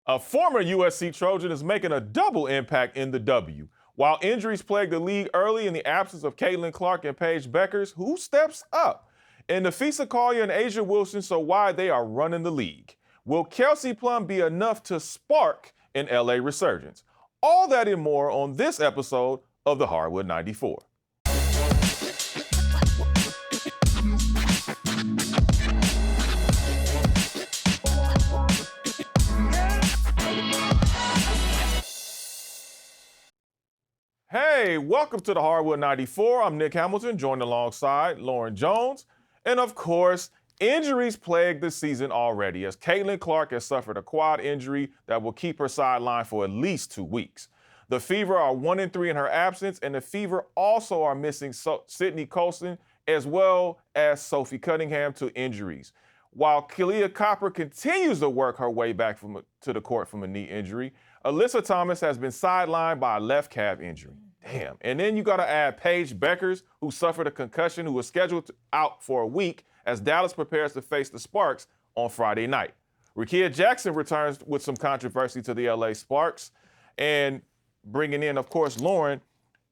A former USC Trojan is making a double impact in the W. While injuries plagued the league early in the absence of Caitlin Clark and Paige Beckers, who steps up? And Napheesa Collier and Asia Wilson, so why they are running the league. Will Kelsey Plum be enough to spark an LA resurgence? All that and more on this episode of the Hardwood 94. Hey, welcome to the Hardwood 94. I'm Nick Hamilton, joined alongside Lauren Jones. And of course, injuries plague the season already as Caitlin Clark has suffered a quad injury that will keep her sidelined for at least 2 weeks. The Fever are 1-3 in her absence, and the Fever also are missing Sydney Colson as well as Sophie Cunningham to injuries. While Kalia Copper continues to work her way back to the court from a knee injury, Alyssa Thomas has been sidelined by a left calf injury. Damn. And then you got to add Paige Beckers, who suffered a concussion, who was scheduled out for a week as Dallas prepares to face the Sparks on Friday night. Rickea Jackson returns with some controversy to the LA Sparks. And bringing in, of course, Lauren.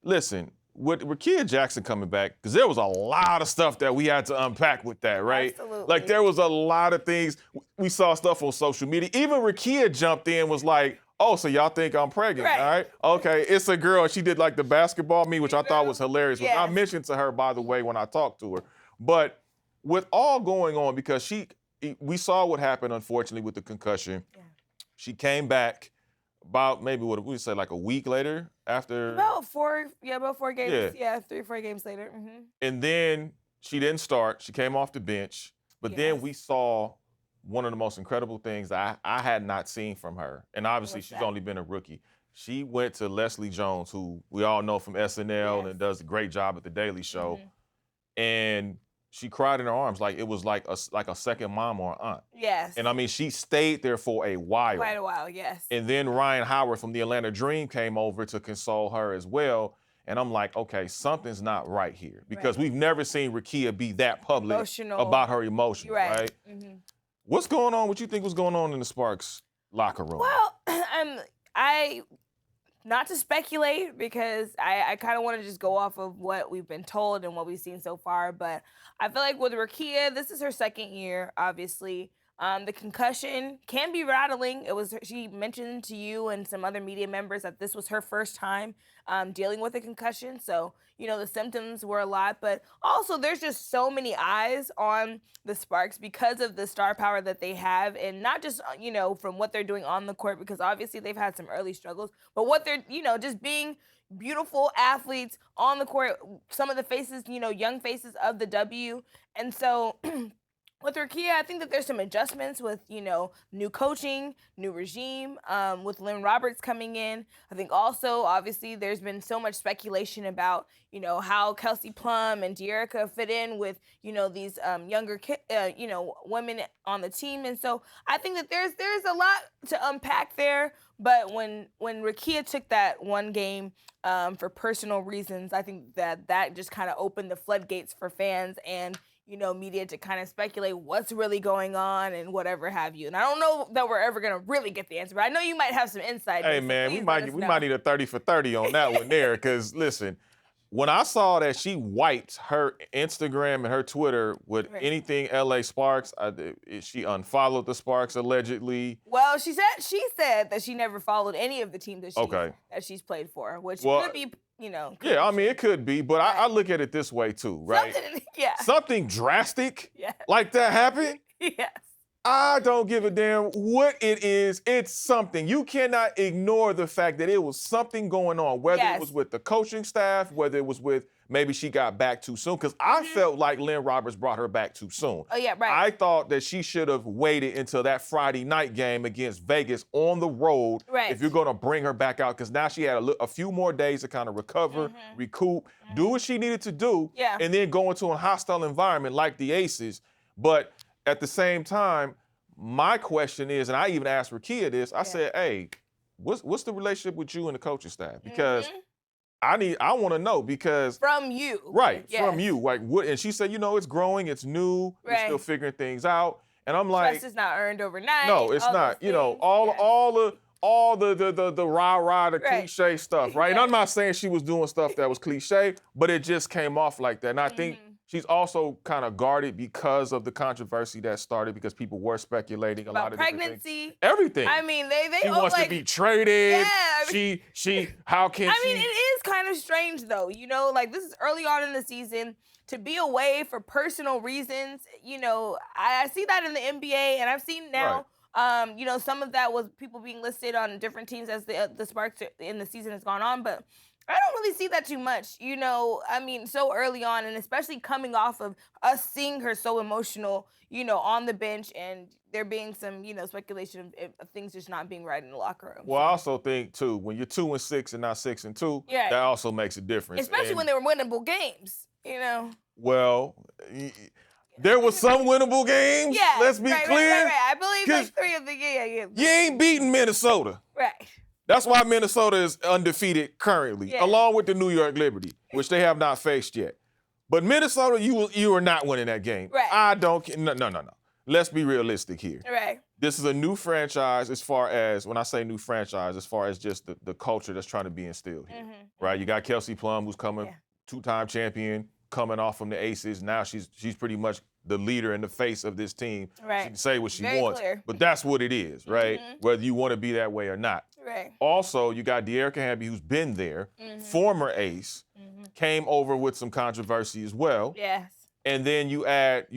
Listen, with Rickea Jackson coming back, because there was a lot of stuff that we had to unpack with that, right? Absolutely. Like, there was a lot of things. We saw stuff on social media. Even Rickea jumped in, was like, oh, so y'all think I'm pregnant, right. All right? Okay, it's a girl. She did like the basketball meme, which I thought was hilarious. Yes. I mentioned to her, by the way, when I talked to her. But with all going on, because we saw what happened, unfortunately, with the concussion. Yeah. She came back about maybe what we say like a week later after. About 4 games. Yeah, 3 or 4 games later. Mm-hmm. And then she didn't start. She came off the bench. But then we saw one of the most incredible things I had not seen from her. And obviously she's only been a rookie. She went to Leslie Jones, who we all know from SNL and does a great job at The Daily Show. Mm-hmm. And she cried in her arms like it was like a second mom or aunt. Yes. And I mean, she stayed there for a while. Quite a while, yes. And then Ryan Howard from the Atlanta Dream came over to console her as well. And I'm like, okay, something's not right here. Because we've never seen Rickea be that public about her emotions, right? Mm-hmm. What's going on? What you think was going on in the Sparks locker room? Well, not to speculate because I kind of want to just go off of what we've been told and what we've seen so far. But I feel like with Rickea, this is her second year, obviously. The concussion can be rattling. She mentioned to you and some other media members that this was her first time dealing with a concussion. So, the symptoms were a lot. But also, there's just so many eyes on the Sparks because of the star power that they have. And not just, from what they're doing on the court, because obviously they've had some early struggles. But what they're, just being beautiful athletes on the court, some of the faces, young faces of the W. And so with Rickea, I think that there's some adjustments with, new coaching, new regime, with Lynn Roberts coming in. I think also, obviously, there's been so much speculation about, how Kelsey Plum and De'Erica fit in with, these younger, women on the team. And so I think that there's a lot to unpack there. But when Rickea took that one game for personal reasons, I think that just kind of opened the floodgates for fans and media to kind of speculate what's really going on and whatever have you. And I don't know that we're ever going to really get the answer, but I know you might have some insight. Hey, man, we might need a 30 for 30 on that one there because, listen, when I saw that she wiped her Instagram and her Twitter with anything LA Sparks, she unfollowed the Sparks allegedly. Well, she said that she never followed any of the teams that she's played for, which could be, Yeah, I mean, it could be, but I look at it this way too, right? Something drastic like that happened? Yes. I don't give a damn what it is. It's something. You cannot ignore the fact that it was something going on, whether it was with the coaching staff, whether it was with maybe she got back too soon, because I felt like Lynn Roberts brought her back too soon. Oh, yeah, right. I thought that she should have waited until that Friday night game against Vegas on the road if you're going to bring her back out, because now she had a few more days to kind of recover, recoup, do what she needed to do, and then go into a hostile environment like the Aces. But at the same time, my question is, and I even asked Rickea this, I said, hey, what's the relationship with you and the coaching staff? Because I want to know, because from you. Right, from you. Like what? And she said, it's growing, it's new, we're still figuring things out. And I'm like, trust is not earned overnight. no, it's all not. those You know, things. all the rah-rah, the Right. cliche stuff, right? And Yeah. I'm not saying she was doing stuff that was cliche, but it just came off like that. And I think she's also kind of guarded because of the controversy that started because people were speculating a lot About of different pregnancy. things. Everything. I mean, they She wants like, to be traded. Yeah, I mean, How can I she? mean, it is kind of strange though, you know, like this is early on in the season to be away for personal reasons. You know, I see that in the NBA, and I've seen now. You know, some of that was people being listed on different teams as the Sparks in the season has gone on, but I don't really see that too much. You know, I mean, so early on, and especially coming off of us seeing her so emotional, you know, on the bench, and there being some, you know, speculation of things just not being right in the locker room. Well, I also think too, when you're 2-6 and not 6-2, Yeah. that also makes a difference. Especially when they were winnable games, you know. Well, there was some winnable games. Yeah. Let's be clear. Right. I believe like 3 of the You ain't beating Minnesota. Right. That's why Minnesota is undefeated currently, along with the New York Liberty, which they have not faced yet. But Minnesota, you are not winning that game. Right. I don't. No. Let's be realistic here. Right. This is a new franchise as far as, when I say new franchise, as far as just the culture that's trying to be instilled here, right? You got Kelsey Plum, who's coming, 2-time champion, coming off from the Aces. Now she's pretty much the leader and the face of this team. Right. She can say what she Very wants, clear. but that's what it is, right? Whether you want to be that way or not. Right. Also, you got De'Erica Hamby, who's been there, former ace, came over with some controversy as well. Yes. And then you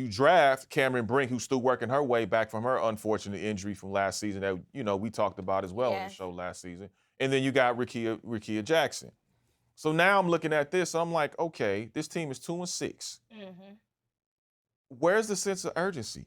draft Cameron Brink, who's still working her way back from her unfortunate injury from last season that, you know, we talked about as well on the show last season. And then you got Rickea Jackson. So now I'm looking at this, and I'm like, okay, this team is 2-6. Where's the sense of urgency?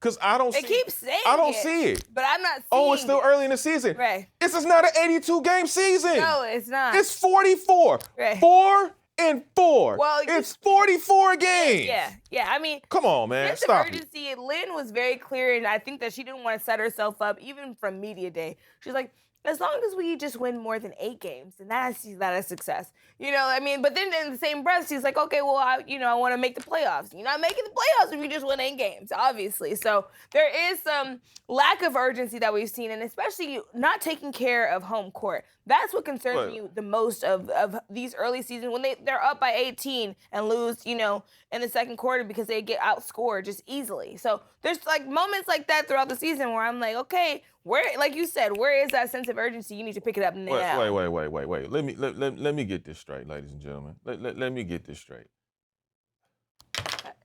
Because I don't see it. They keep saying I don't see it. But I'm not seeing Oh, it's still early in the season. Right. This is not an 82-game season. No, it's not. It's 44. Right. 4 and 4. Well, it's 44 games. Yeah. I mean, come on, man. sense Stop of urgency. Lynn was very clear, and I think that she didn't want to set herself up, even from media day. She's like, as long as we just win more than 8 games, and I see that as success. You know, I mean, but then in the same breath, she's like, okay, well, I want to make the playoffs. You're not making the playoffs if you just win 8 games, obviously. So there is some lack of urgency that we've seen, and especially not taking care of home court. That's what concerns me the most of these early seasons when they're up by 18 and lose, you know, in the second quarter because they get outscored just easily. So there's like moments like that throughout the season where I'm like, okay, where, like you said, where is that sense of urgency? You need to pick it up now. Wait. Let me get this straight, ladies and gentlemen. Let me get this straight.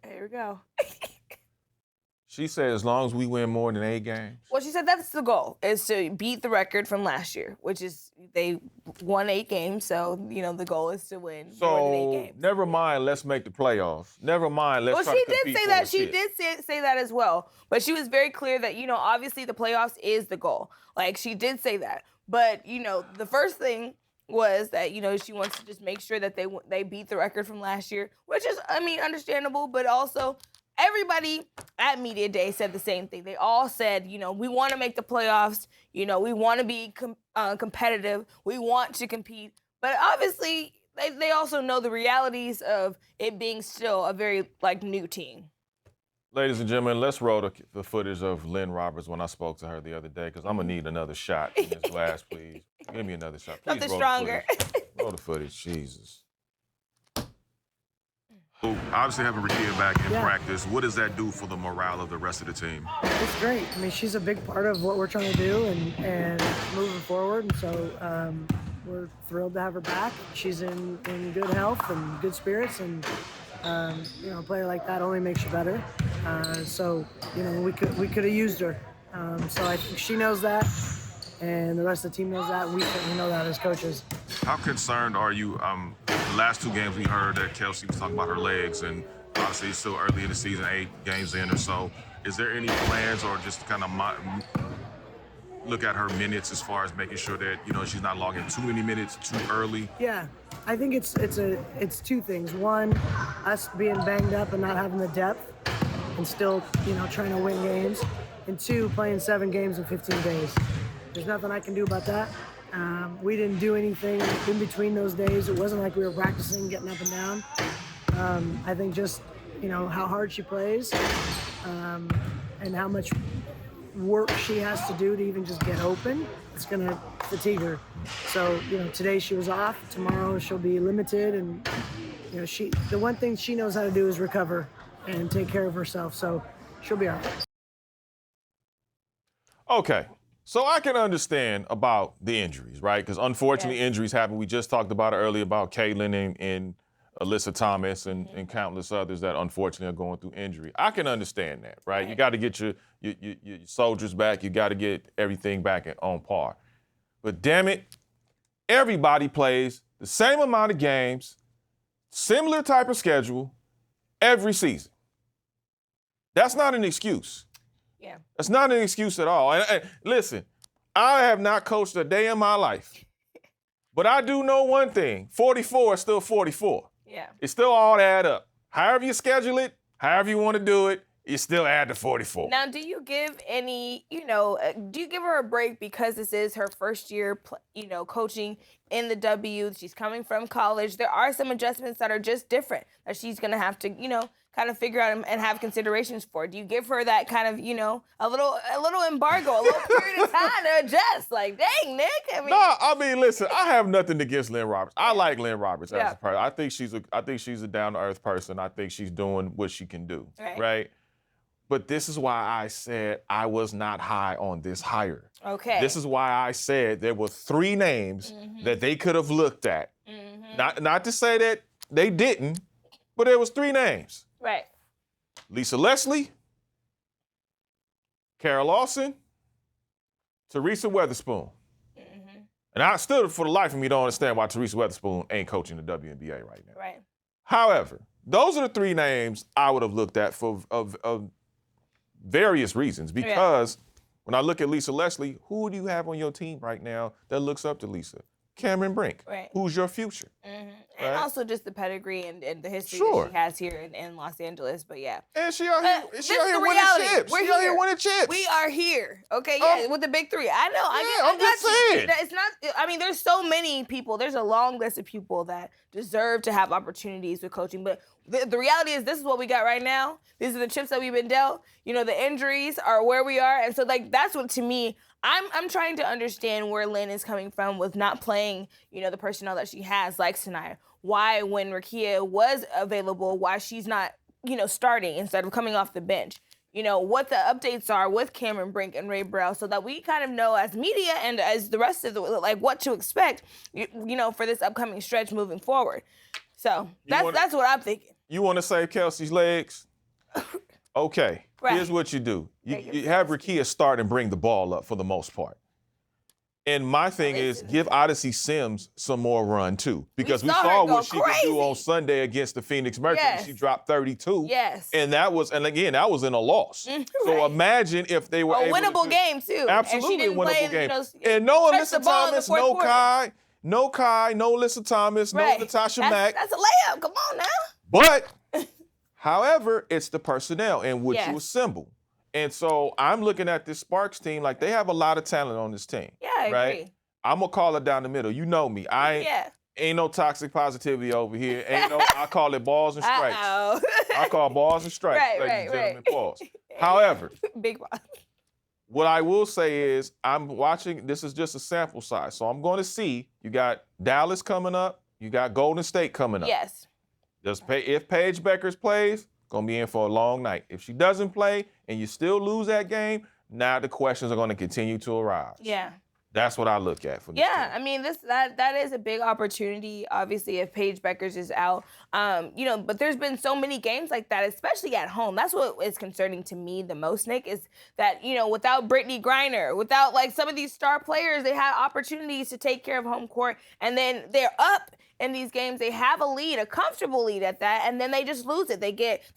Here we go. She said as long as we win more than 8 games. Well, she said that's the goal, is to beat the record from last year, which is they won 8 games. So, you know, the goal is to win more than 8 games. Never mind, let's make the playoffs. Never mind, let's try to compete. Well, she did say that. She did say that as well. But she was very clear that, you know, obviously the playoffs is the goal. Like, she did say that. But, you know, the first thing was that, you know, she wants to just make sure that they beat the record from last year, which is, I mean, understandable, but also everybody at Media Day said the same thing. They all said, you know, we want to make the playoffs. You know, we want to be competitive. We want to compete. But obviously, they also know the realities of it being still a very, like, new team. Ladies and gentlemen, let's roll the footage of Lynn Roberts when I spoke to her the other day, because I'm going to need another shot in this glass, please. Give me another shot. Please. Something stronger. Roll the footage, Jesus. Obviously having Rickea back in practice, what does that do for the morale of the rest of the team? It's great. I mean, she's a big part of what we're trying to do and moving forward. And so we're thrilled to have her back. She's in good health and good spirits, and you know, a player like that only makes you better. So, you know, we could have used her. So I think she knows that, and the rest of the team knows that. We certainly know that as coaches. How concerned are you? The last 2 games we heard that Kelsey was talking about her legs, and obviously it's still early in the season, 8 games in or so. Is there any plans or just kind of look at her minutes as far as making sure that, you know, she's not logging too many minutes too early? Yeah, I think it's 2 things. One, us being banged up and not having the depth and still, you know, trying to win games. And 2, playing 7 games in 15 days. There's nothing I can do about that. We didn't do anything in between those days. It wasn't like we were practicing, getting up and down. I think just, you know, how hard she plays, and how much work she has to do to even just get open, it's going to fatigue her. So, today she was off. Tomorrow she'll be limited. And, the one thing she knows how to do is recover and take care of herself. So she'll be all right. Okay. So I can understand about the injuries, right? Because unfortunately, injuries happen. We just talked about it earlier about Caitlin and Alyssa Thomas and countless others that unfortunately are going through injury. I can understand that, right? You got to get your soldiers back. You got to get everything back on par. But damn it, everybody plays the same amount of games, similar type of schedule every season. That's not an excuse. Yeah. That's not an excuse at all. And listen, I have not coached a day in my life. But I do know one thing. 44 is still 44. Yeah. It's still all add up. However you schedule it, however you want to do it, you still add the 44. Now, do you give any, do you give her a break because this is her first year, coaching in the W? She's coming from college. There are some adjustments that are just different that she's going to have to, kind of figure out and have considerations for. Do you give her that kind of, a little embargo, a little period of time to adjust? Like, dang, Nick. Listen, I have nothing against Lynn Roberts. I like Lynn Roberts as a person. I think she's a down-to-earth person. I think she's doing what she can do, right? But this is why I said I was not high on this hire. Okay. This is why I said there were 3 names that they could have looked at. Not to say that they didn't, but there was 3 names. Right. Lisa Leslie, Kara Lawson, Teresa Weatherspoon. And I still, for the life of me, don't understand why Teresa Weatherspoon ain't coaching the WNBA right now. Right. However, those are the 3 names I would have looked at for of various reasons. Because when I look at Lisa Leslie, who do you have on your team right now that looks up to Lisa? Cameron Brink. Right. Who's your future? And also just the pedigree and the history that she has here in Los Angeles. But yeah. And she out here winning chips. She out here winning chips. We are here. Okay, with the big 3. I know. I'm just saying. It's not, there's so many people. There's a long list of people that deserve to have opportunities with coaching. But the reality is this is what we got right now. These are the chips that we've been dealt. The injuries are where we are. And so, that's what, to me, I'm trying to understand where Lynn is coming from with not playing, the personnel that she has, like tonight. Why, when Rickea was available, why she's not, starting instead of coming off the bench. What the updates are with Cameron Brink and Ray Burrell so that we kind of know as media and as the rest of what to expect, for this upcoming stretch moving forward. So that's what I'm thinking. You want to save Kelsey's legs? Okay. Right. Here's what you do. You have Rickea start and bring the ball up for the most part. And my thing is give Odyssey Sims some more run, too. Because we saw what she could do on Sunday against the Phoenix Mercury. Yes. She dropped 32. Yes. And that was in a loss. So imagine if they were able winnable to game, too. Absolutely winnable game. And no Alyssa Thomas, no Kai, no Alyssa Thomas, no Natasha Mack. That's a layup. Come on now. But, however, it's the personnel and what you assemble. And so I'm looking at this Sparks team like they have a lot of talent on this team. Yeah, I agree. I'm going to call it down the middle. You know me. Ain't no toxic positivity over here. I call it balls and strikes. I call balls and strikes, ladies and gentlemen. Pause. However, big ball. What I will say is I'm watching, this is just a sample size. So I'm going to see, you got Dallas coming up, you got Golden State coming up. Yes. If Paige Beckers plays, going to be in for a long night. If she doesn't play and you still lose that game, now the questions are going to continue to arise. Yeah. That's what I look at for this team. That is a big opportunity, obviously, if Paige Beckers is out. But there's been so many games like that, especially at home. That's what is concerning to me the most, Nick, is that, without Brittany Griner, without, some of these star players, they had opportunities to take care of home court, and then they're up in these games. They have a lead, a comfortable lead at that, and then they just lose it. They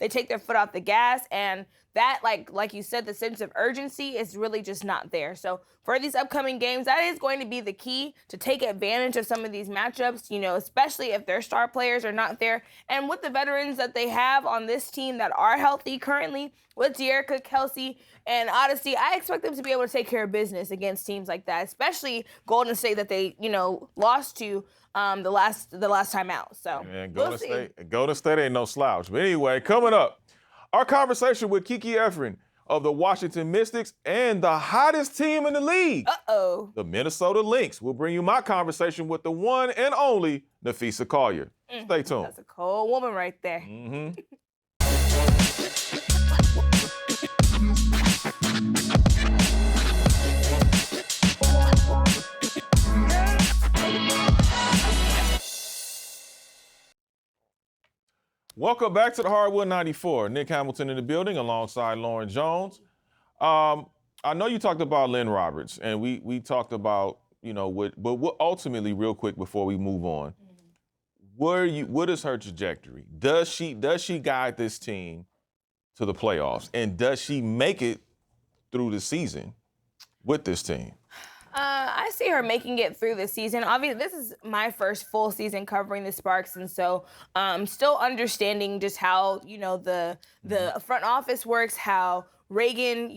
take their foot off the gas, and that, like you said, the sense of urgency is really just not there. So for these upcoming games, that is going to be the key to take advantage of some of these matchups, especially if their star players are not there. And with the veterans that they have on this team that are healthy currently, with De'Erica, Kelsey, and Odyssey, I expect them to be able to take care of business against teams like that, especially Golden State that they, lost to the last time out. So Golden State ain't no slouch. But anyway, coming up, our conversation with Kiki Iriafen of the Washington Mystics and the hottest team in the league, the Minnesota Lynx. We'll bring you my conversation with the one and only Napheesa Collier. Stay tuned. That's a cold woman right there. Welcome back to the Hardwood 94. Nick Hamilton in the building alongside Lauren Jones. I know you talked about Lynn Roberts, and we talked about, but what ultimately, real quick before we move on, what is her trajectory? Does she guide this team to the playoffs, and does she make it through the season with this team? I see her making it through the season. Obviously, this is my first full season covering the Sparks, and so still understanding just how the front office works, how Reagan,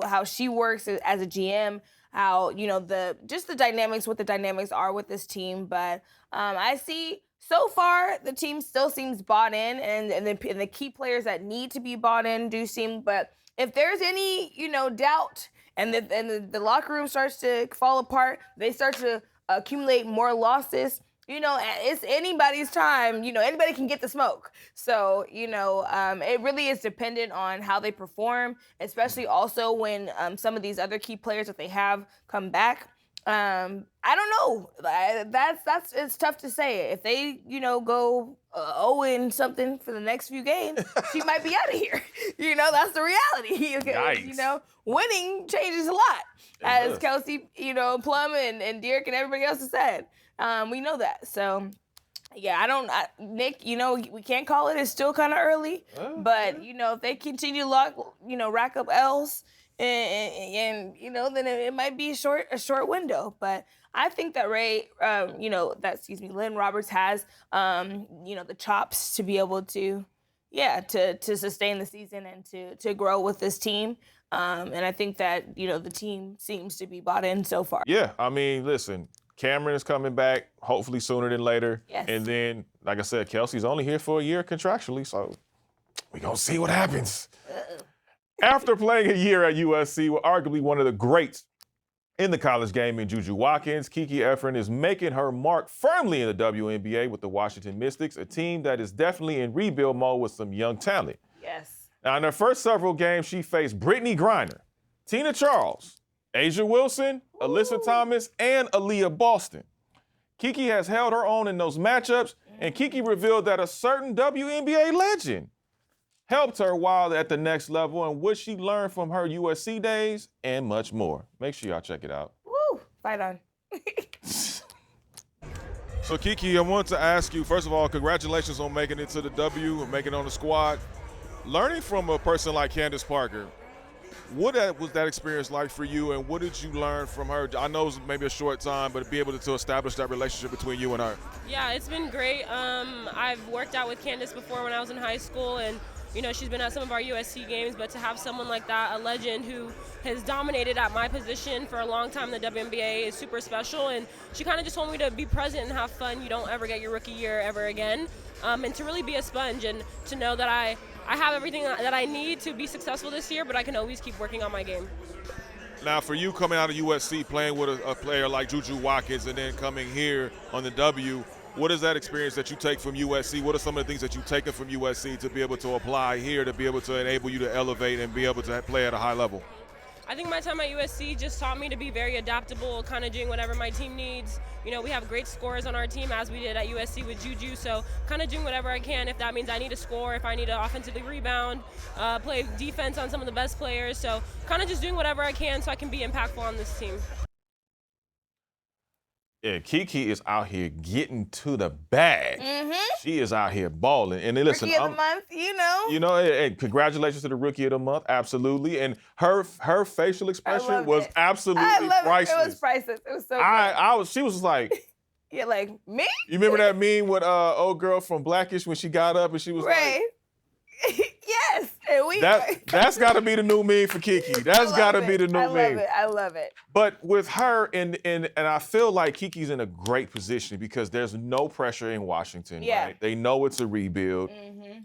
how she works as a GM, how the dynamics, what the dynamics are with this team. But I see so far the team still seems bought in, and the key players that need to be bought in do seem. But if there's any doubt, and the locker room starts to fall apart, they start to accumulate more losses, it's anybody's time. Anybody can get the smoke. So, it really is dependent on how they perform, especially also when some of these other key players that they have come back. I don't know. It's tough to say. If they, go 0 something for the next few games, she might be out of here. That's the reality. Yikes. Winning changes a lot, as Kelsey, Plum and Derek and everybody else has said. We know that. So, yeah, Nick, we can't call it. It's still kind of early, but if they continue to rack up L's, and then it might be a short window. But I think that Lynn Roberts has, the chops to be able to sustain the season and to grow with this team. And I think that, the team seems to be bought in so far. Yeah, I mean, listen, Cameron is coming back, hopefully sooner than later. Yes. And then, like I said, Kelsey's only here for a year contractually, so we're going to see what happens. After playing a year at USC with arguably one of the greats in the college game in Juju Watkins, Kiki Efren is making her mark firmly in the WNBA with the Washington Mystics, a team that is definitely in rebuild mode with some young talent. Yes. Now, in her first several games, she faced Brittany Griner, Tina Charles, Asia Wilson, Alyssa Thomas, and Aaliyah Boston. Kiki has held her own in those matchups, and Kiki revealed that a certain WNBA legend helped her while at the next level and what she learned from her USC days and much more. Make sure y'all check it out. Woo! Fight on. So, Kiki, I want to ask you, first of all, congratulations on making it to the W and making it on the squad. Learning from a person like Candace Parker, what was that experience like for you, and what did you learn from her? I know it was maybe a short time, but to be able to establish that relationship between you and her. Yeah, it's been great. I've worked out with Candace before when I was in high school, and she's been at some of our USC games, but to have someone like that, a legend who has dominated at my position for a long time in the WNBA, is super special. And she kind of just told me to be present and have fun. You don't ever get your rookie year ever again. And to really be a sponge and to know that I have everything that I need to be successful this year, but I can always keep working on my game. Now, for you coming out of USC, playing with a player like Juju Watkins, and then coming here on the W, what is that experience that you take from USC? What are some of the things that you've taken from USC to be able to apply here to be able to enable you to elevate and be able to play at a high level? I think my time at USC just taught me to be very adaptable, kind of doing whatever my team needs. We have great scorers on our team, as we did at USC with Juju, so kind of doing whatever I can. If that means I need to score, if I need to offensively rebound, play defense on some of the best players. So kind of just doing whatever I can so I can be impactful on this team. Yeah, Kiki is out here getting to the bag. She is out here balling. And then listen, Rookie of the month, and congratulations to the Rookie of the Month, absolutely. And her facial expression was absolutely priceless. It was priceless. It was so good. She was like, yeah, like, me? You remember that meme with old girl from Blackish when she got up and she was like, Yes. And that's got to be the new meme for Kiki. That's got to be the new meme. I love it. But with her, and I feel like Kiki's in a great position because there's no pressure in Washington. Yeah. Right? They know it's a rebuild.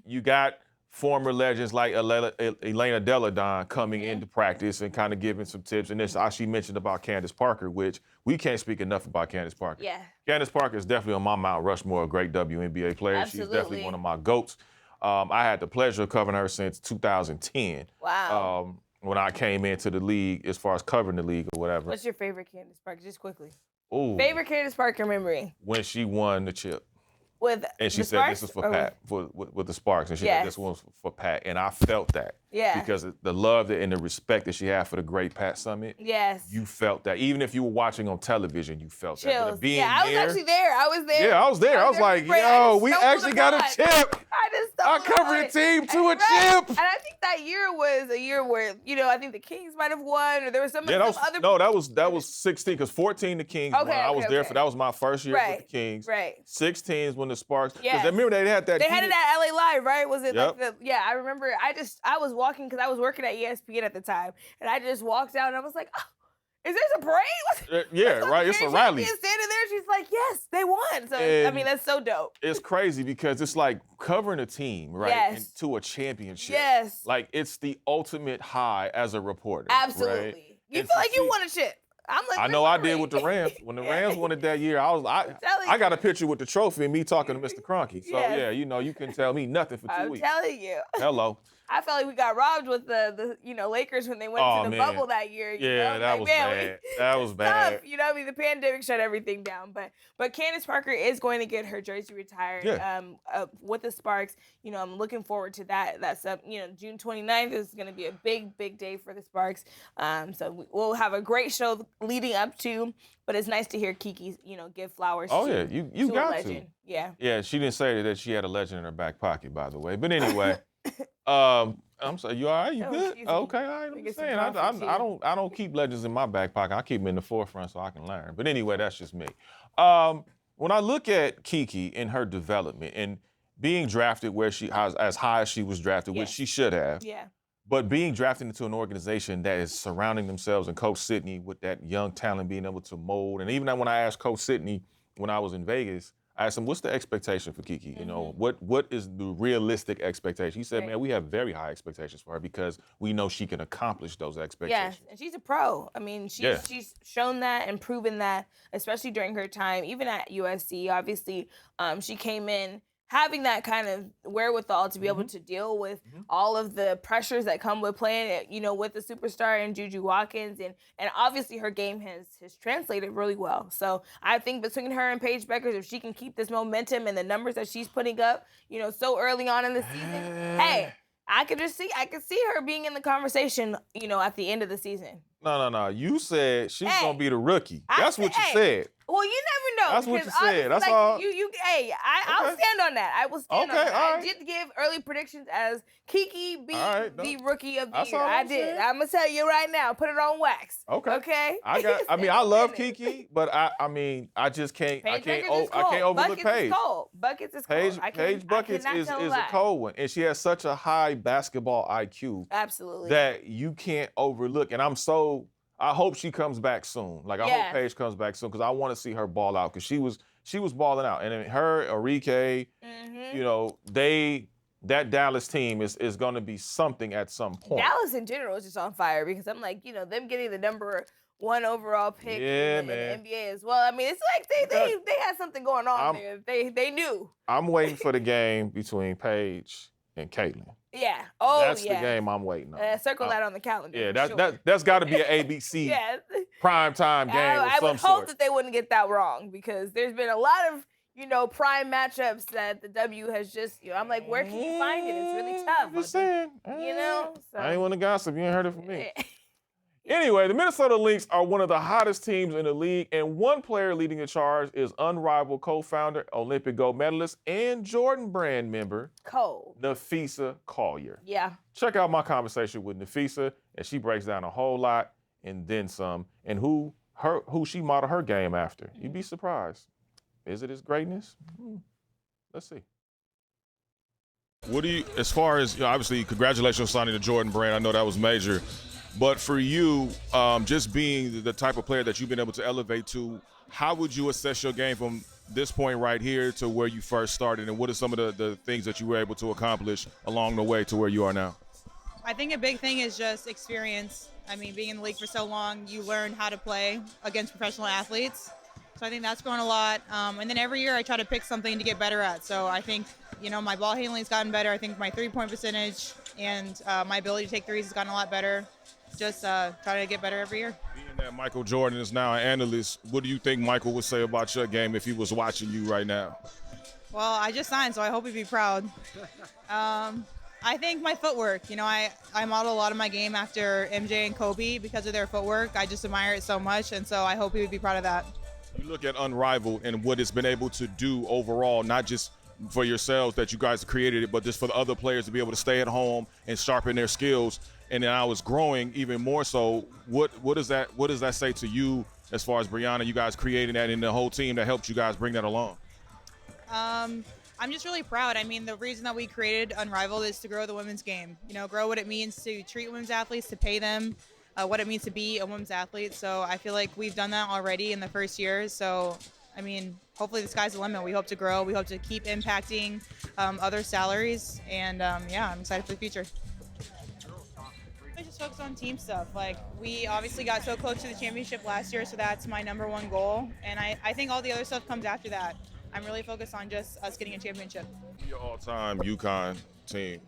You got former legends like Elena Deladon coming into practice and kind of giving some tips. And this she mentioned about Candace Parker, which we can't speak enough about Candace Parker. Yeah. Candace Parker is definitely on my Mount Rushmore of great WNBA players. Absolutely. She's definitely one of my GOATs. I had the pleasure of covering her since 2010. Wow. When I came into the league, as far as covering the league or whatever. What's your favorite Candace Parker? Just quickly. Ooh. Favorite Candace Parker memory? When she won the chip. And she said this is for Pat, with the Sparks, and she said this one's for Pat, and I felt that. Yeah. Because the love and the respect that she had for the great Pat Summitt. Yes. You felt that. Even if you were watching on television, you felt Chills. that. But being I was actually there. I was there. Yeah, I was there. I was like, yo, we actually got a chip. I covered the team to a chip. And I think that year was a year where, I think the Kings might have won, or there was some other. No, that was 16, because 14 the Kings won. I was there for that was my first year with the Kings. Right. 16 is when the Sparks. Yeah. Because remember they had that. They had it at LA Live, right? Was it Yep. I remember. I was walking because I was working at ESPN at the time, and I just walked out and I was like, oh, is this a parade? Yeah, right. It's a rally. She's standing there. She's like, yes, they won. So I mean, that's so dope. It's crazy because it's like covering a team, right? Yes. To a championship. Yes. Like it's the ultimate high as a reporter. Absolutely. Right? You feel like you won a chip. I'm like, I know I did with the Rams. When the Rams won it that year, I got a picture with the trophy and me talking to Mr. Kroenke. So yeah, you couldn't tell me nothing for 2 weeks. I'm telling you. Hello. I felt like we got robbed with the Lakers when they went to the bubble that year. Yeah, that was bad. That was bad. Tough. The pandemic shut everything down. But Candace Parker is going to get her jersey retired with the Sparks. I'm looking forward to that. That's June 29th is going to be a big, big day for the Sparks. So we'll have a great show leading up to. But it's nice to hear Kiki, give flowers. Oh yeah, you got a legend. to. Yeah. Yeah, she didn't say that she had a legend in her back pocket, by the way. But anyway. I'm sorry, you all right? You good? Okay, all right. I'm saying I don't keep legends in my back pocket. I keep them in the forefront so I can learn. But anyway, that's just me. When I look at Kiki in her development and being drafted where she as high as she was drafted, which she should have. Yeah. But being drafted into an organization that is surrounding themselves and Coach Sidney with that young talent being able to mold. And even when I asked Coach Sidney when I was in Vegas, I asked him, what's the expectation for Kiki? What is the realistic expectation? He said, man, we have very high expectations for her because we know she can accomplish those expectations. Yes, and she's a pro. I mean, she's shown that and proven that, especially during her time, even at USC. Obviously, she came in having that kind of wherewithal to be able to deal with all of the pressures that come with playing, with the superstar and Juju Watkins, and obviously her game has translated really well. So I think between her and Paige Beckers, if she can keep this momentum and the numbers that she's putting up, so early on in the season, hey, I could see her being in the conversation, at the end of the season. No. You said she's gonna be the rookie. That's what you said. Well, you never know. That's what you said. That's all. I'll stand on that. I will stand on that. All right. I did give early predictions as Kiki being the rookie of the year. All I did. I'm gonna tell you right now. Put it on wax. Okay. I love Kiki, but I just can't. I can't overlook Paige. Buckets is cold. Paige Buckets is a cold one, and she has such a high basketball IQ. Absolutely. That you can't overlook, and I hope she comes back soon. Like I hope Paige comes back soon because I want to see her ball out because she was balling out. And then her, Rickea, that Dallas team is going to be something at some point. Dallas in general is just on fire because I'm like, them getting the number 1 overall pick in the NBA as well. I mean, it's like they had something going on there. They knew. I'm waiting for the game between Paige and Caitlin. Yeah. That's the game I'm waiting on. Circle that on the calendar. Yeah, that's got to be an ABC primetime game of some I would hope sort. that they wouldn't get that wrong because there's been a lot of prime matchups that the W has just, I'm like, where can you find it? It's really tough. I'm just saying. So. I ain't want to gossip. You ain't heard it from me. Anyway, the Minnesota Lynx are one of the hottest teams in the league, and one player leading the charge is unrivaled co-founder, Olympic gold medalist, and Jordan Brand member, Napheesa Collier. Yeah. Check out my conversation with Napheesa, and she breaks down a whole lot and then some, and who she modeled her game after. You'd be surprised. Is it his greatness? Let's see. What do you, as far as, obviously, congratulations on signing to Jordan Brand. I know that was major. But for you, just being the type of player that you've been able to elevate to, how would you assess your game from this point right here to where you first started, and what are some of the things that you were able to accomplish along the way to where you are now? I think a big thing is just experience. I mean, being in the league for so long, you learn how to play against professional athletes. So I think that's grown a lot. And then every year I try to pick something to get better at. So I think, my ball handling's gotten better. I think my three-point percentage and my ability to take threes has gotten a lot better. Just try to get better every year. Being that Michael Jordan is now an analyst, what do you think Michael would say about your game if he was watching you right now? Well, I just signed, so I hope he'd be proud. I think my footwork, I model a lot of my game after MJ and Kobe because of their footwork. I just admire it so much, and so I hope he would be proud of that. You look at Unrivaled and what it's been able to do overall, not just for yourselves that you guys created it, but just for the other players to be able to stay at home and sharpen their skills. And then I was growing even more so. What does that say to you as far as Brianna, you guys creating that, and the whole team that helped you guys bring that along? I'm just really proud. I mean, the reason that we created Unrivaled is to grow the women's game. Grow what it means to treat women's athletes, to pay them, what it means to be a women's athlete. So I feel like we've done that already in the first year. So, I mean, hopefully the sky's the limit. We hope to grow. We hope to keep impacting other salaries. And, I'm excited for the future. I just focus on team stuff. Like, we obviously got so close to the championship last year, so that's my number one goal. And I think all the other stuff comes after that. I'm really focused on just us getting a championship. Your all-time UConn team,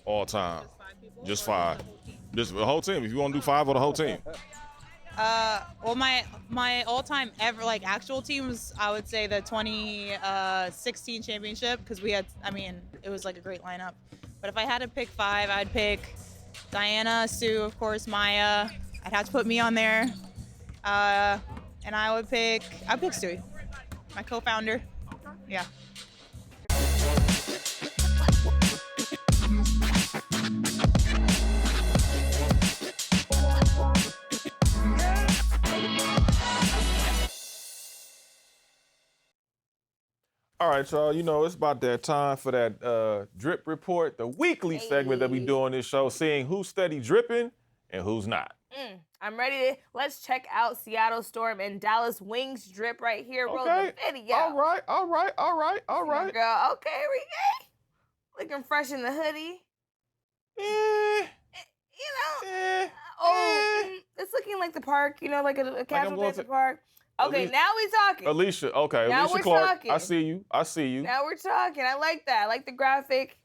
all-time, just five. Just the whole team. If you want to do five or the whole team. Well, my all-time ever actual teams, I would say the 2016 championship, because it was like a great lineup. But if I had to pick five, I'd pick Diana, Sue, of course, Maya. I'd have to put me on there, and I'd pick Stewie, my co-founder. Yeah. All right, y'all, it's about that time for that drip report, the weekly segment that we do on this show, seeing who's steady dripping and who's not. I'm ready let's check out Seattle Storm and Dallas Wings drip right here. Roll the video. All right. Girl, okay, Rickea. Looking fresh in the hoodie. It's looking like the park, like a casual day at the park. Okay, now we talking. Allisha, okay. Now Allisha we're Clark, talking. I see you. Now we're talking. I like that. I like the graphic.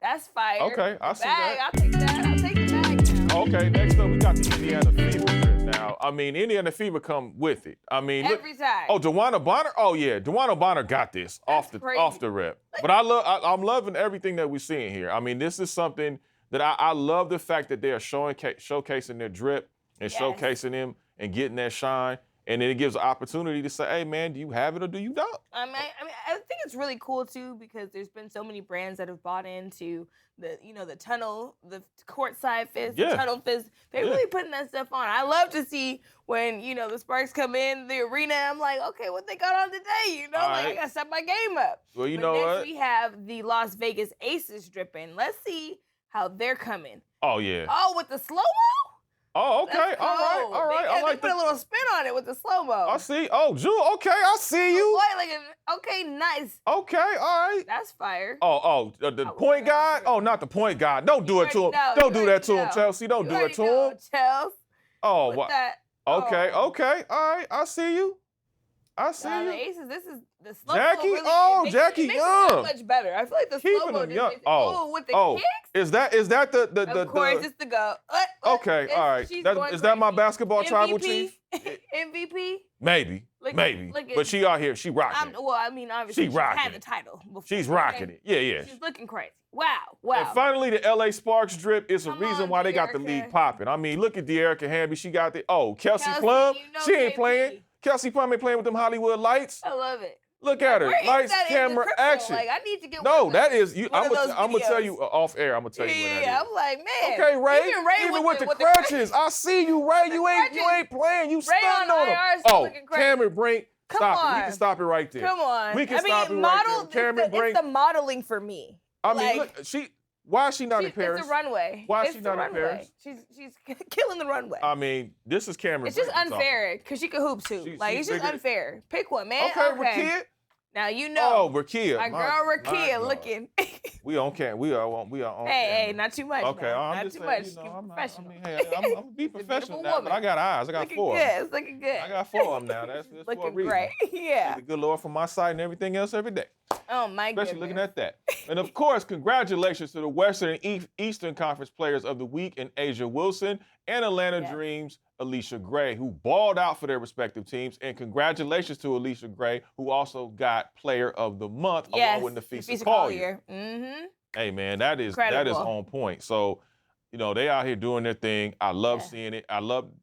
That's fire. Okay, I see bag. that. I'll take that. I'll take the bag now. Okay, next up we got the Indiana Fever drip now. Indiana Fever come with it. Every time. Oh, DeWanna Bonner? Oh yeah, DeWanna Bonner got this off the rip. But I'm loving everything that we're seeing here. This is something that I love, the fact that they are showcasing their drip and showcasing them and getting that shine. And then it gives an opportunity to say, hey, man, do you have it or do you don't? I think it's really cool, too, because there's been so many brands that have bought into the tunnel, the courtside fizz, the tunnel fizz. They're really putting that stuff on. I love to see when, the Sparks come in the arena. I'm like, okay, what they got on today? I got to step my game up. Well, next we have the Las Vegas Aces dripping. Let's see how they're coming. Oh, yeah. Oh, with the slow-mo? Oh, okay. All right. I like put a little spin on it with the slow-mo. I see. Oh, Jewel. Okay, I see you. Okay, nice. Okay, all right. That's fire. The point guard? Oh, not the point guard. Don't do it to him. Don't do that to him, Chelsea. Don't do it to him. Chelsea. Oh, what? Okay. All right. I see you. The Aces, this is the slow-mo. Jackie? Really, Jackie Young. It so much better. I feel like the slow-mo just makes it, with the kicks? Is that the Of course, it's the go. Okay, all right. Is that my basketball tribal chief? MVP? Maybe. But she out here, she rocking it. Obviously, she had the title before. She's rocking it. Yeah. She's looking crazy. Wow. And finally, the LA Sparks drip is a reason why they got the league popping. Look at De'Erica Hamby. She got the, Kelsey Plum. She ain't playing. Kelsey Plum ain't playing with them Hollywood lights. I love it. Look at her. Lights, camera, action. I need to get I'm gonna tell you off air. I'm gonna tell you what that is. Yeah, I'm like, man. Okay, Ray. Even with the crutches, I see you, Ray. You ain't playing. You stunned on him. Cameron Brink. Stop it. We can stop it right there. Come on. We can stop it right there. Cameron Brink. It's the modeling for me. Look, Why is she not in Paris? It's a runway. Why is it's she not in Paris? She's killing the runway. I mean, this is Cameron. It's just Brady unfair because she can hoop too. It's just unfair. Pick one, man. Okay, Rickea. Now you know. Oh, Rickea. My girl Rickea looking. We on cam. We are on. Hey, not too much. Okay, not just too saying, much. You know, Keep I'm professional. I'm gonna be professional now, but I got eyes. I got looking 4. Good. It's looking good. I got 4 of them now. That's looking for a reason. great. Yeah. The good Lord from my side and everything else every day. Oh my goodness. Especially looking at that. And of course, congratulations to the Western and Eastern Conference Players of the Week in A'ja Wilson and Atlanta Dreams' Allisha Grey, who balled out for their respective teams. And congratulations to Allisha Grey, who also got Player of the Month along with Napheesa Collier. Mm-hmm. Hey man, that is on point. So, you know, they out here doing their thing. I love seeing it.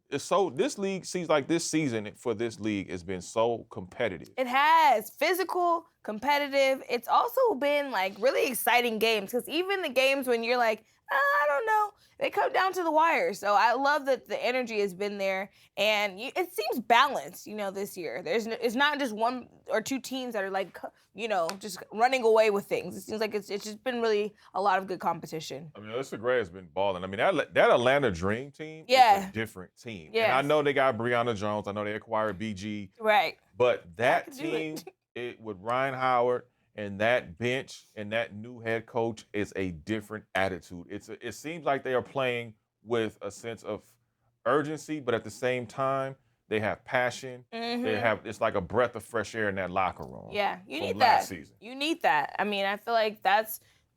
This league seems like this season for this league has been so competitive. It has. Physical, competitive. It's also been like really exciting games because even the games when you're like, I don't know, they come down to the wire. So I love that the energy has been there and it seems balanced, you know, this year. It's not just 1 or 2 teams that are like, you know, just running away with things. It seems like it's just been really a lot of good competition. I mean, Allisha Grey has been balling. I mean, that Atlanta Dream team is a different team. Yeah. And I know they got Breonna Jones. I know they acquired BG. Right. But that team, with Ryan Howard and that bench and that new head coach is a different attitude. It seems like they are playing with a sense of urgency, but at the same time, they have passion. Mm-hmm. It's like a breath of fresh air in that locker room. Yeah, you need last that. Season. You need that. I mean, I feel like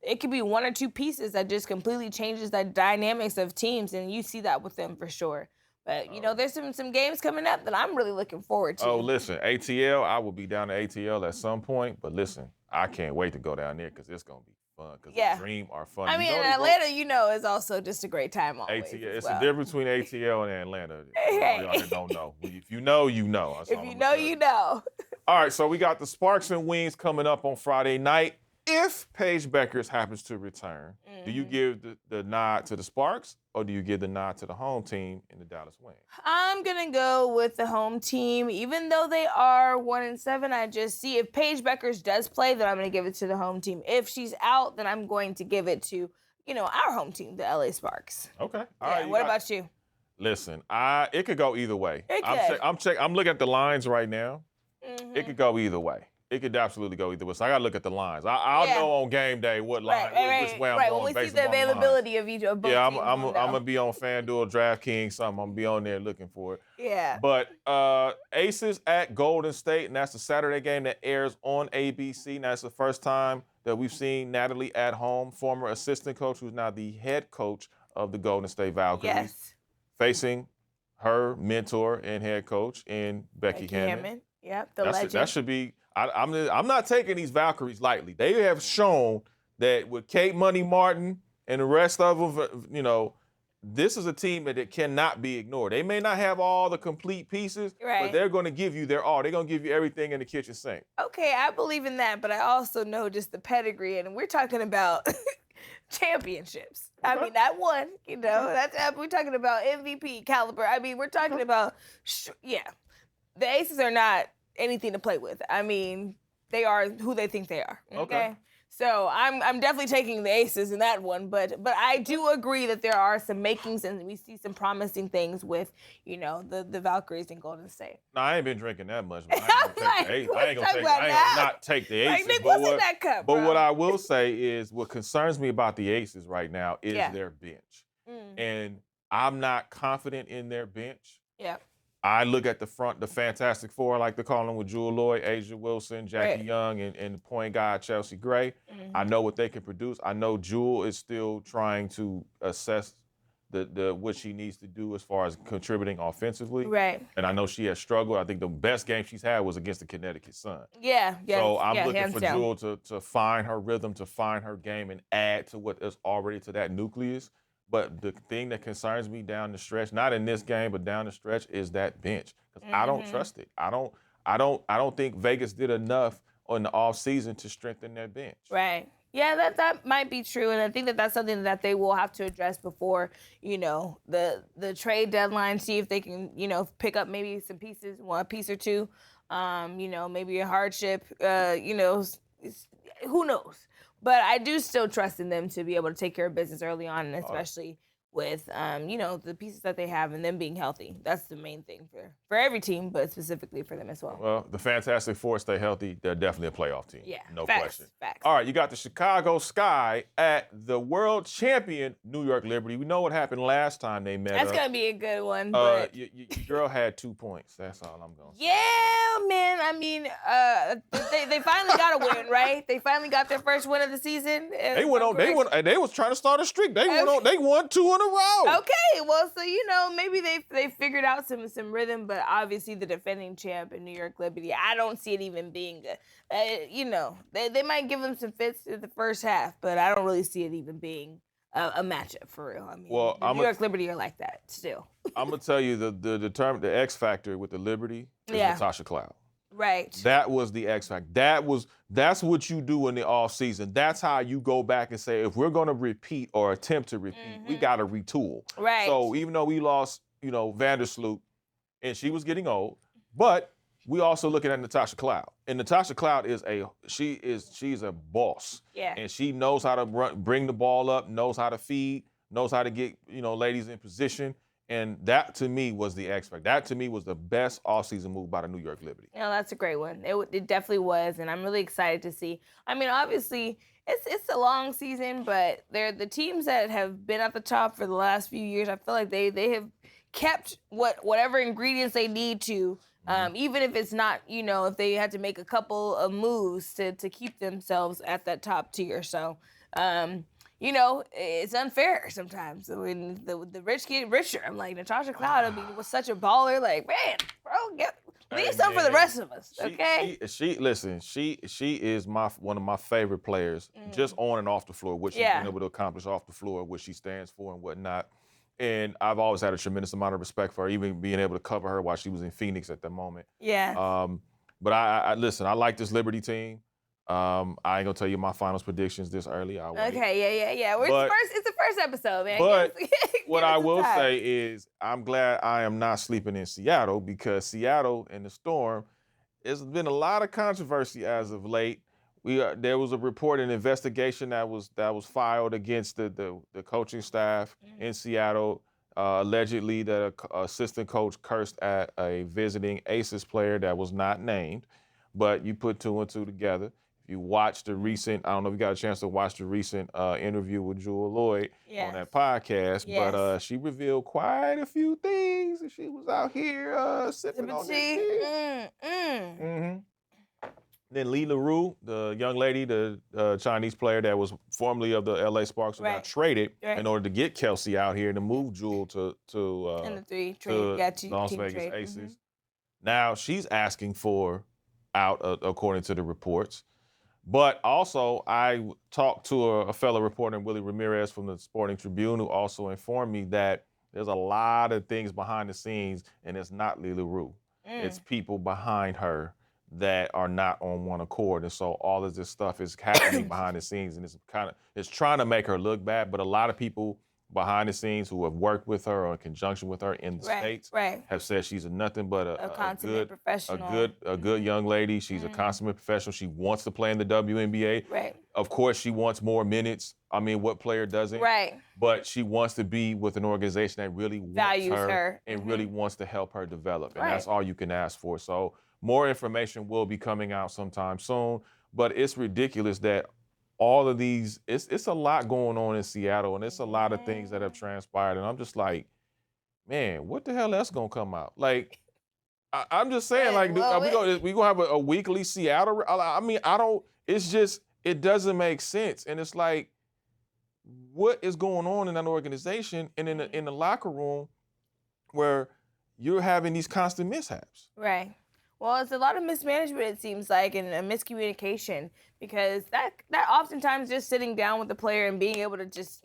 it could be 1 or 2 pieces that just completely changes the dynamics of teams, and you see that with them for sure. But, you know, there's some games coming up that I'm really looking forward to. Oh, listen, ATL, I will be down to ATL at some point, but listen, I can't wait to go down there because it's going to be fun because the Dream are fun. I mean, Atlanta, you know, is also just a great time always. ATL, it's the difference between ATL and Atlanta. Y'all don't know. If you know, you know. If you know, you know. All right, so we got the Sparks and Wings coming up on Friday night. If Paige Bueckers happens to return, do you give the nod to the Sparks or do you give the nod to the home team in the Dallas Wings? I'm going to go with the home team. Even though they are 1-7, I just see if Paige Bueckers does play, then I'm going to give it to the home team. If she's out, then I'm going to give it to, you know, our home team, the LA Sparks. Okay. All right. What about you? Listen, it could go either way. It could. I'm looking at the lines right now. Mm-hmm. It could go either way. It could absolutely go either way. So I got to look at the lines. I'll know on game day what line, which way I'm going. When we see the availability of each of both teams. I'm going to be on FanDuel, DraftKings, something. I'm going to be on there looking for it. Yeah. But Aces at Golden State, and that's the Saturday game that airs on ABC. Now, it's the first time that we've seen Natalie at home, former assistant coach, who's now the head coach of the Golden State Valkyries, facing her mentor and head coach in Becky Hammond. Yep, the legend. That should be. I'm not taking these Valkyries lightly. They have shown that with Kate Money Martin and the rest of them, you know, this is a team that cannot be ignored. They may not have all the complete pieces, but they're going to give you their all. They're going to give you everything in the kitchen sink. Okay, I believe in that, but I also know just the pedigree, and we're talking about championships. I mean, that one, you know, we're talking about MVP caliber. I mean, we're talking about, the Aces are not anything to play with. I mean, they are who they think they are. Okay. So I'm definitely taking the Aces in that one, but I do agree that there are some makings and we see some promising things with, you know, the Valkyries and Golden State. No, I ain't been drinking that much, but I ain't gonna not take the Aces. Nick, what's in that cup, but what I will say is what concerns me about the Aces right now is their bench. And I'm not confident in their bench. Yeah. I look at the front, the Fantastic Four, I like to call them, with Jewel Lloyd, A'ja Wilson, Jackie Young, and the point guard, Kelsey Plum. I know what they can produce. I know Jewel is still trying to assess the what she needs to do as far as contributing offensively. Right. And I know she has struggled. I think the best game she's had was against the Connecticut Sun. Yeah. So I'm looking for Jewel to find her rhythm, to find her game, and add to what is already to that nucleus. But the thing that concerns me down the stretch, not in this game, but down the stretch, is that bench. Because I don't trust it. I don't think Vegas did enough in the offseason to strengthen their bench. Right. Yeah, that might be true, and I think that's something that they will have to address before, you know, the trade deadline. See if they can, you know, pick up maybe some pieces, a piece or two. You know, maybe a hardship. You know, who knows? But I do still trust in them to be able to take care of business early on, and especially with, the pieces that they have and them being healthy. That's the main thing for every team, but specifically for them as well. Well, the Fantastic Four stay healthy. They're definitely a playoff team. Yeah, no facts, question. Facts. All right, you got the Chicago Sky at the world champion New York Liberty. We know what happened last time they met. That's gonna be a good one. But your girl had 2 points. That's all I'm gonna say. yeah, man. I mean, they finally got a win, right? They finally got their first win of the season. They went on. They was trying to start a streak. They went on. They won 2 in a row. Okay, well, so maybe they figured out some rhythm, but obviously the defending champ in New York Liberty, I don't see it even being they might give them some fits in the first half, but I don't really see it even being a matchup for real. I mean, New York Liberty are like that still. I'm gonna tell you the X factor with the Liberty is Natasha Cloud. Right. That was the X factor. That's what you do in the off season. That's how you go back and say, if we're gonna repeat or attempt to repeat, we gotta retool. Right. So even though we lost, Vandersloot, and she was getting old, but we also looking at Natasha Cloud. And Natasha Cloud she's a boss. Yeah. And she knows how to bring the ball up, knows how to feed, knows how to get, ladies in position. And that, to me, was the X factor. That, to me, was the best offseason move by the New York Liberty. That's a great one. It definitely was, and I'm really excited to see. I mean, obviously, it's a long season, but they're the teams that have been at the top for the last few years. I feel like they have kept whatever ingredients they need to, even if it's not, if they had to make a couple of moves to keep themselves at that top tier. So, it's unfair sometimes. When the rich get richer, I'm like, Natasha Cloud, was such a baller. Like, man, bro, leave some for the rest of us, okay? She is one of my favorite players, just on and off the floor, what she's been able to accomplish off the floor, what she stands for and whatnot. And I've always had a tremendous amount of respect for her, even being able to cover her while she was in Phoenix at the moment. Yeah. But I listen, I like this Liberty team. I ain't gonna tell you my finals predictions this early. Okay, yeah. It's the first episode, man. But what I will say is I'm glad I am not sleeping in Seattle, because Seattle and the Storm, there's been a lot of controversy as of late. There was a report, an investigation that was filed against the coaching staff in Seattle, allegedly that an assistant coach cursed at a visiting Aces player that was not named. But you put 2 and 2 together. If you watch the recent, I don't know if you got a chance to watch the recent interview with Jewel Lloyd on that podcast, but she revealed quite a few things. She was out here sipping on this tea. Then Lee LaRue, the young lady, the Chinese player that was formerly of the LA Sparks, who got traded in order to get Kelsey out here to move Jewel to Las Vegas Aces. Now she's asking for out, according to the reports. But also, I talked to a fellow reporter, Willie Ramirez from the Sporting Tribune, who also informed me that there's a lot of things behind the scenes, and it's not Lee LaRue. It's people behind her that are not on one accord. And so all of this stuff is happening behind the scenes, and it's trying to make her look bad, but a lot of people behind the scenes who have worked with her or in conjunction with her in the States have said she's nothing but a consummate professional. A good young lady. She's a consummate professional. She wants to play in the WNBA. Right. Of course, she wants more minutes. I mean, what player doesn't? Right. But she wants to be with an organization that really values her and really wants to help her develop. And that's all you can ask for. So more information will be coming out sometime soon. But it's ridiculous that all of these, it's a lot going on in Seattle, and it's a lot of things that have transpired. And I'm just like, man, what the hell else gonna come out? Like, I'm just saying, we gonna have a weekly Seattle? I mean, it's just, it doesn't make sense. And it's like, what is going on in that organization and in the locker room where you're having these constant mishaps? Right. Well, it's a lot of mismanagement, it seems like, and a miscommunication, because that oftentimes just sitting down with the player and being able to just,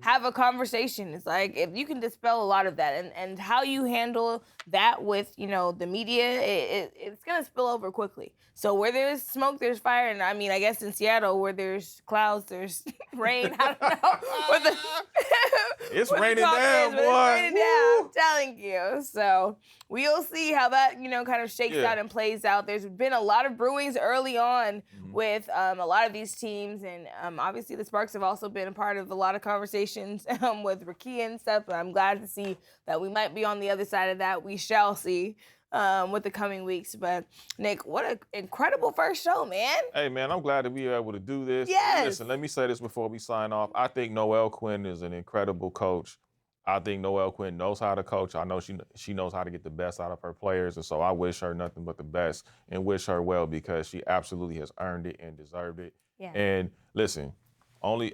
have a conversation. It's like, if you can dispel a lot of that, and how you handle that with, the media, it's going to spill over quickly. So where there's smoke, there's fire. And I mean, I guess in Seattle, where there's clouds, there's rain. I don't know. It's raining down, boy. It's raining down, I'm telling you. So we'll see how that, kind of shakes out and plays out. There's been a lot of brewings early on with with a lot of these teams, and obviously the Sparks have also been a part of a lot of conversations with Rickea and stuff, but I'm glad to see that we might be on the other side of that. We shall see with the coming weeks. But, Nick, what an incredible first show, man. Hey, man, I'm glad that we were able to do this. Yes. Listen, let me say this before we sign off. I think Noelle Quinn is an incredible coach. I think Noelle Quinn knows how to coach. I know she knows how to get the best out of her players, and so I wish her nothing but the best and wish her well because she absolutely has earned it and deserved it. Yeah. And listen, only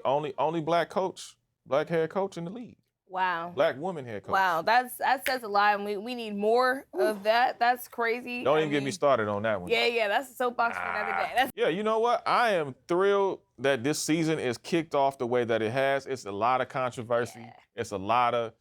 black head coach in the league. Wow. Black woman head coach. Wow, that says a lot, and we need more of that. That's crazy. Don't even get me started on that one. Yeah, that's a soapbox for another day. Yeah, you know what? I am thrilled that this season is kicked off the way that it has. It's a lot of controversy. Yeah. It's a lot of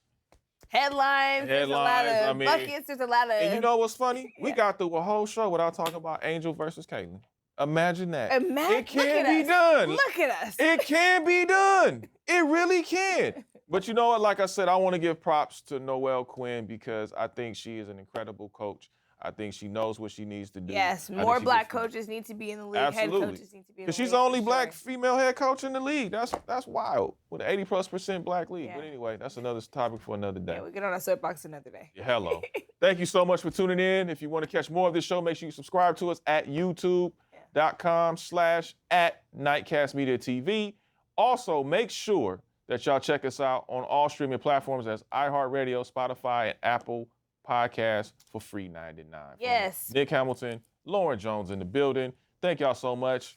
Headlines, there's a lot of buckets, there's a lot of... And you know what's funny? We Yeah. got through a whole show without talking about Angel versus Caitlyn. Imagine that. It can be done. Look at us. It can be done. It really can. But you know what? Like I said, I want to give props to Noelle Quinn because I think she is an incredible coach. I think she knows what she needs to do. Yes, I think more she black gets- coaches need to be in the league. Absolutely. Head coaches need to be in the league. Because she's the only for black sure. female head coach in the league. That's wild. With an 80+% black league. Yeah. But anyway, that's another topic for another day. Yeah, we get on our soapbox another day. Yeah, hello. Thank you so much for tuning in. If you want to catch more of this show, make sure you subscribe to us at youtube.com/@NightcastMediaTV. Also, make sure that y'all check us out on all streaming platforms as iHeartRadio, Spotify, and Apple Podcasts for free $99. Yes. Nick Hamilton, Lauren Jones in the building. Thank y'all so much.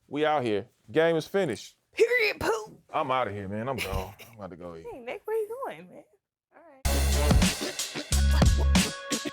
We out here. Game is finished. Period, poop. I'm out of here, man. I'm gone. I'm about to go eat. Hey, Nick, where you going, man? All right.